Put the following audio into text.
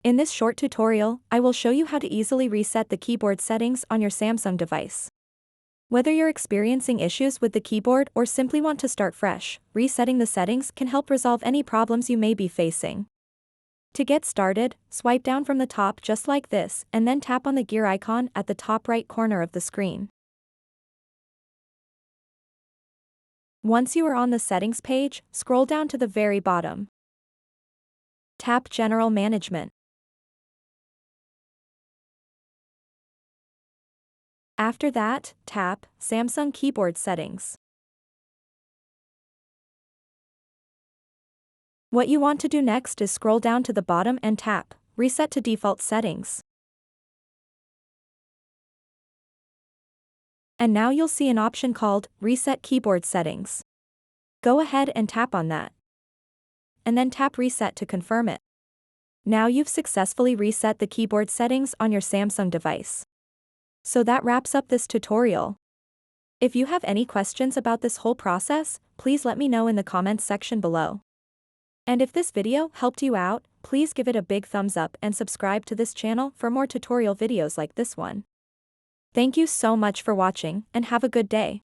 In this short tutorial, I will show you how to easily reset the keyboard settings on your Samsung device. Whether you're experiencing issues with the keyboard or simply want to start fresh, resetting the settings can help resolve any problems you may be facing. To get started, swipe down from the top just like this and then tap on the gear icon at the top right corner of the screen. Once you are on the settings page, scroll down to the very bottom. Tap General Management. After that, tap Samsung Keyboard Settings. What you want to do next is scroll down to the bottom and tap Reset to Default Settings. And now you'll see an option called Reset Keyboard Settings. Go ahead and tap on that. And then tap Reset to confirm it. Now you've successfully reset the keyboard settings on your Samsung device. So that wraps up this tutorial. If you have any questions about this whole process, please let me know in the comments section below. And if this video helped you out, please give it a big thumbs up and subscribe to this channel for more tutorial videos like this one. Thank you so much for watching and have a good day.